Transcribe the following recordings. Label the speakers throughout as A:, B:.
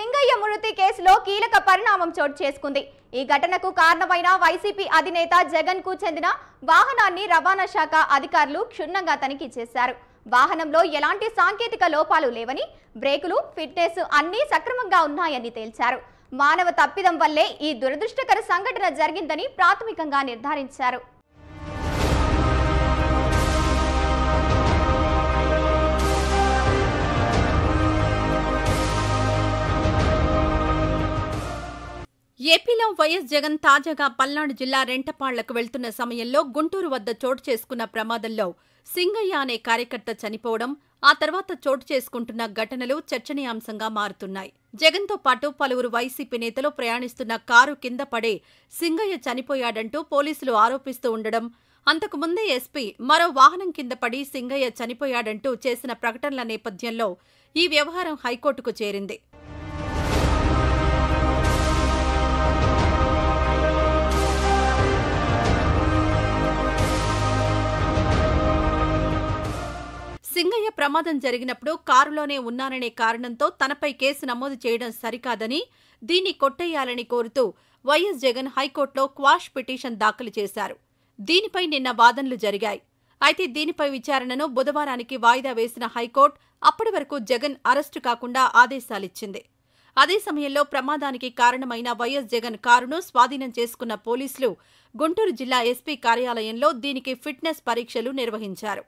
A: సింగయ్య మృతి కేసులో కీలక పరిణామం చోటు చేసుకుంది. ఈ ఘటనకు కారణమైన వైసీపీ అధినేత జగన్ కు చెందిన వాహనాన్ని రవాణా శాఖ అధికారులు క్షుణ్ణంగా తనిఖీ చేశారు. వాహనంలో ఎలాంటి సాంకేతిక లోపాలు లేవని, బ్రేకులు, ఫిట్నెస్ అన్నీ సక్రమంగా ఉన్నాయని తేల్చారు. మానవ తప్పిదం వల్లే ఈ దురదృష్టకర సంఘటన జరిగిందని ప్రాథమికంగా నిర్ధారించారు.
B: ఏపీలో వైఎస్ జగన్ తాజాగా పల్నాడు జిల్లా రెంటపాళ్లకు వెళ్తున్న సమయంలో గుంటూరు వద్ద చోటు చేసుకున్న ప్రమాదంలో సింగయ్య అనే కార్యకర్త చనిపోవడం, ఆ తర్వాత చోటు చేసుకుంటున్న ఘటనలు చర్చనీయాంశంగా మారుతున్నాయి. జగన్తో పాటు పలువురు వైసీపీ నేతలు ప్రయాణిస్తున్న కారు కింద పడే సింగయ్య చనిపోయాడంటూ పోలీసులు ఆరోపిస్తూ ఉండడం, అంతకుముందే ఎస్పీ మరో వాహనం కింద పడి సింగయ్య చనిపోయాడంటూ చేసిన ప్రకటనల నేపథ్యంలో ఈ వ్యవహారం హైకోర్టుకు చేరింది. సింగయ్య ప్రమాదం జరిగినప్పుడు కారులోనే ఉన్నాననే కారణంతో తనపై కేసు నమోదు చేయడం సరికాదని, దీన్ని కొట్టేయాలని కోరుతూ వైఎస్ జగన్ హైకోర్టులో క్వాష్ పిటిషన్ దాఖలు చేశారు. దీనిపై నిన్న వాదనలు జరిగాయి. అయితే దీనిపై విచారణను బుధవారానికి వాయిదా వేసిన హైకోర్టు అప్పటి వరకు జగన్ అరెస్టు కాకుండా ఆదేశాలిచ్చింది. అదే సమయంలో ప్రమాదానికి కారణమైన వైఎస్ జగన్ కారును స్వాధీనం చేసుకున్న పోలీసులు గుంటూరు జిల్లా ఎస్పీ కార్యాలయంలో దీనికి ఫిట్నెస్ పరీక్షలు నిర్వహించారు.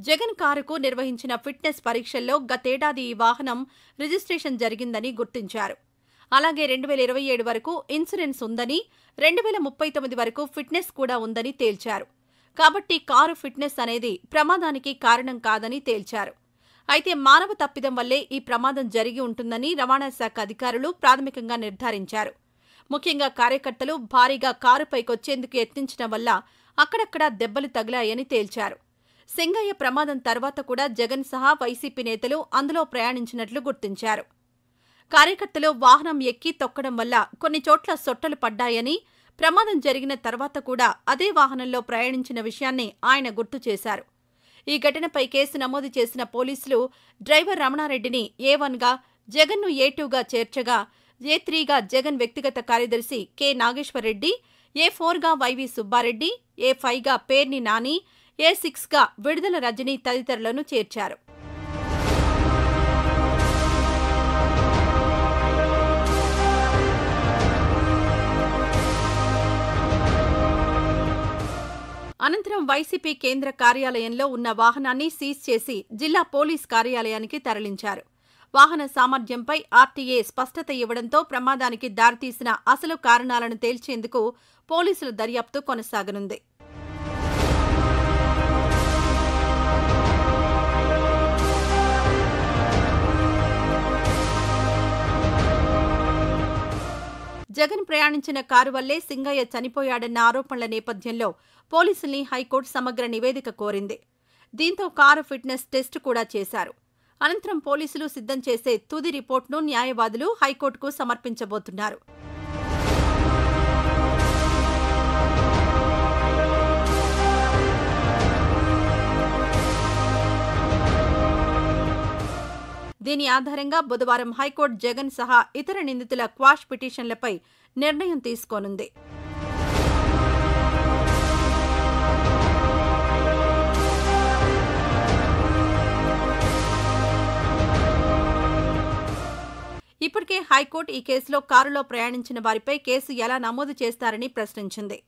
B: జగన్ కారుకు నిర్వహించిన ఫిట్నెస్ పరీక్షల్లో గతేడాది ఈ వాహనం రిజిస్ట్రేషన్ జరిగిందని గుర్తించారు. అలాగే 2027 వరకు ఇన్సూరెన్స్ ఉందని, 2039 వరకు ఫిట్నెస్ కూడా ఉందని తేల్చారు. కాబట్టి కారు ఫిట్నెస్ అనేది ప్రమాదానికి కారణం కాదని తేల్చారు. అయితే మానవ తప్పిదం వల్లే ఈ ప్రమాదం జరిగి ఉంటుందని రవాణా శాఖ అధికారులు ప్రాథమికంగా నిర్ధారించారు. ముఖ్యంగా కార్యకర్తలు భారీగా కారుపైకొచ్చేందుకు యత్నించడం వల్ల అక్కడక్కడా దెబ్బలు తగిలాయని తేల్చారు. సింగయ్య ప్రమాదం తర్వాత కూడా జగన్ సహా వైసీపీ నేతలు అందులో ప్రయాణించినట్లు గుర్తించారు. కార్యకర్తలు వాహనం ఎక్కి తొక్కడం వల్ల కొన్ని చోట్ల సొట్టలు పడ్డాయని, ప్రమాదం జరిగిన తర్వాత కూడా అదే వాహనంలో ప్రయాణించిన విషయాన్ని ఆయన గుర్తు చేశారు. ఈ ఘటనపై కేసు నమోదు చేసిన పోలీసులు డ్రైవర్ రమణారెడ్డిని A1గా, జగన్ను A2గా చేర్చగా, A3గా జగన్ వ్యక్తిగత కార్యదర్శి కె నాగేశ్వరరెడ్డి, A4గా వైవి సుబ్బారెడ్డి, A5గా పేర్ని నాని, A6గా విడుదల రజని తదితరులను చేర్చారు. అనంతరం వైసీపీ కేంద్ర కార్యాలయంలో ఉన్న వాహనాన్ని సీజ్ చేసి జిల్లా పోలీస్ కార్యాలయానికి తరలించారు. వాహన సామర్థ్యంపై ఆర్టీఏ స్పష్టత ఇవ్వడంతో ప్రమాదానికి దారితీసిన అసలు కారణాలను తేల్చేందుకు పోలీసుల దర్యాప్తు కొనసాగనుంది. జగన్ ప్రయాణించిన కారు వల్లే సింగయ్య చనిపోయాడన్న ఆరోపణల నేపథ్యంలో పోలీసుల్ని హైకోర్టు సమగ్ర నివేదిక కోరింది. దీంతో కారు ఫిట్నెస్ టెస్టు కూడా చేశారు. అనంతరం పోలీసులు సిద్ధం చేసే తుది రిపోర్టును న్యాయవాదులు హైకోర్టుకు సమర్పించబోతున్నారు. దీని ఆధారంగా బుధవారం హైకోర్టు జగన్ సహా ఇతర నిందితుల క్వాష్ పిటిషన్లపై నిర్ణయం తీసుకోనుంది. ఇప్పటికే హైకోర్టు ఈ కేసులో కారులో ప్రయాణించిన వారిపై కేసు ఎలా నమోదు చేస్తారని ప్రశ్నించింది.